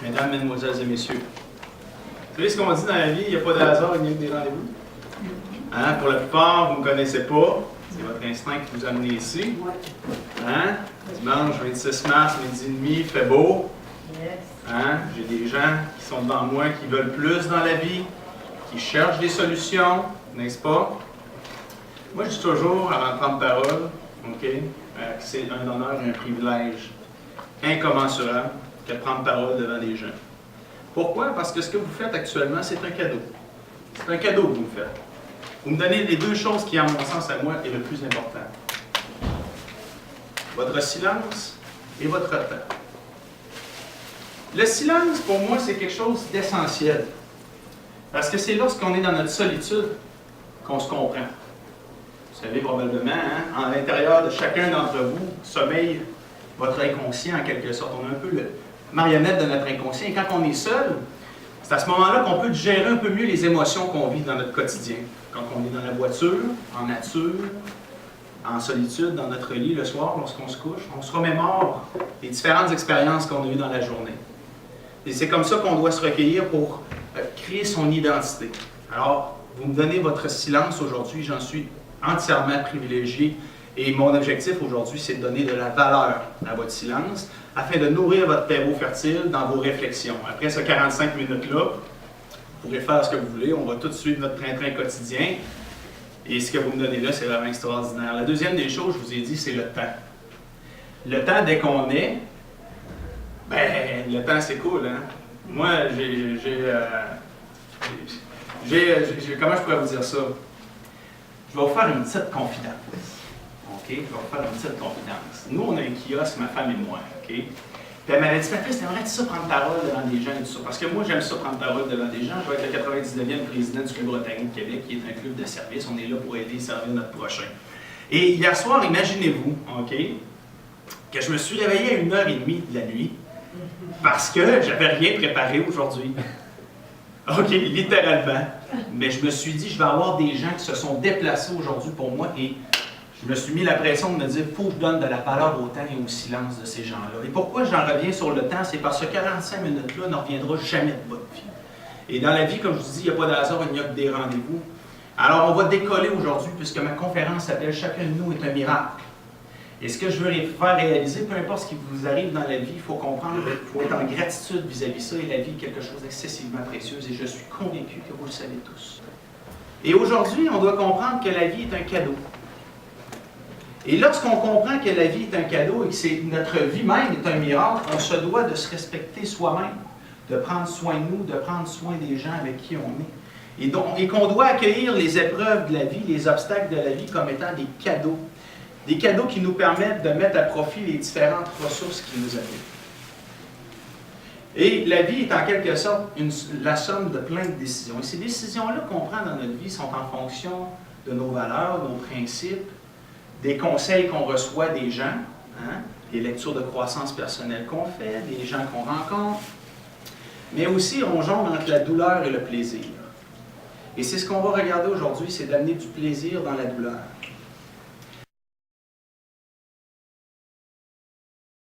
Mesdames, Mesdemoiselles et Messieurs, vous savez ce qu'on dit dans la vie, il n'y a pas de hasard, il n'y a que des rendez-vous. Hein? Pour la plupart, vous ne me connaissez pas. C'est votre instinct qui vous a amené ici. Hein? Dimanche 26 mars, midi et demi, il fait beau. Hein? J'ai des gens qui sont devant moi qui veulent plus dans la vie, qui cherchent des solutions, n'est-ce pas? Moi, je dis toujours, avant de prendre parole, que c'est un honneur et un privilège incommensurable que de prendre parole devant des gens. Pourquoi? Parce que ce que vous faites actuellement, c'est un cadeau. C'est un cadeau que vous me faites. Vous me donnez les deux choses qui, à mon sens, à moi, est le plus important. Votre silence et votre temps. Le silence, pour moi, c'est quelque chose d'essentiel. Parce que c'est lorsqu'on est dans notre solitude qu'on se comprend. Vous savez probablement, hein, à l'intérieur de chacun d'entre vous, sommeille votre inconscient en quelque sorte. On a un peu le marionnette de notre inconscient. Et quand on est seul, c'est à ce moment-là qu'on peut gérer un peu mieux les émotions qu'on vit dans notre quotidien. Quand on est dans la voiture, en nature, en solitude, dans notre lit le soir, lorsqu'on se couche, on se remémore les différentes expériences qu'on a eues dans la journée. Et c'est comme ça qu'on doit se recueillir pour créer son identité. Alors, vous me donnez votre silence aujourd'hui, j'en suis entièrement privilégié. Et mon objectif aujourd'hui, c'est de donner de la valeur à votre silence afin de nourrir votre terreau fertile dans vos réflexions. Après ces 45 minutes-là, vous pourrez faire ce que vous voulez. On va tout suivre notre train-train quotidien. Et ce que vous me donnez là, c'est vraiment extraordinaire. La deuxième des choses, je vous ai dit, c'est le temps. Le temps, dès qu'on est, le temps, c'est cool, hein? Moi, comment je pourrais vous dire ça? Je vais vous faire une petite confidence. OK? Je vais vous faire une petite confidence. Nous, on a un kiosque, ma femme et moi. OK? Puis elle m'avait dit, Patrice, t'aimerais-tu ça prendre parole devant des gens et tout ça? Parce que moi, j'aime ça prendre parole devant des gens. Je vais être le 99e président du Club Rotary de Québec, qui est un club de service. On est là pour aider et servir notre prochain. Et hier soir, imaginez-vous, OK, que je me suis réveillé à 1h30 de la nuit parce que j'avais rien préparé aujourd'hui. OK, littéralement. Mais je me suis dit, je vais avoir des gens qui se sont déplacés aujourd'hui pour moi et je me suis mis la pression de me dire, il faut que je donne de la valeur au temps et au silence de ces gens-là. Et pourquoi j'en reviens sur le temps? C'est parce que 45 minutes-là ne reviendra jamais de votre vie. Et dans la vie, comme je vous dis, il n'y a pas de hasard, il n'y a que des rendez-vous. Alors, on va décoller aujourd'hui puisque ma conférence s'appelle « Chacun de nous est un miracle ». Et ce que je veux faire réaliser, peu importe ce qui vous arrive dans la vie, il faut comprendre, il faut être en gratitude vis-à-vis de ça. Et la vie est quelque chose d'excessivement précieux et je suis convaincu que vous le savez tous. Et aujourd'hui, on doit comprendre que la vie est un cadeau. Et lorsqu'on comprend que la vie est un cadeau et que notre vie même est un miracle, on se doit de se respecter soi-même, de prendre soin de nous, de prendre soin des gens avec qui on est. Et qu'on doit accueillir les épreuves de la vie, les obstacles de la vie comme étant des cadeaux. Des cadeaux qui nous permettent de mettre à profit les différentes ressources qui nous arrivent. Et la vie est en quelque sorte la somme de plein de décisions. Et ces décisions-là qu'on prend dans notre vie sont en fonction de nos valeurs, nos principes, des conseils qu'on reçoit des gens, hein, des lectures de croissance personnelle qu'on fait, des gens qu'on rencontre. Mais aussi, on jongle entre la douleur et le plaisir. Et c'est ce qu'on va regarder aujourd'hui, c'est d'amener du plaisir dans la douleur.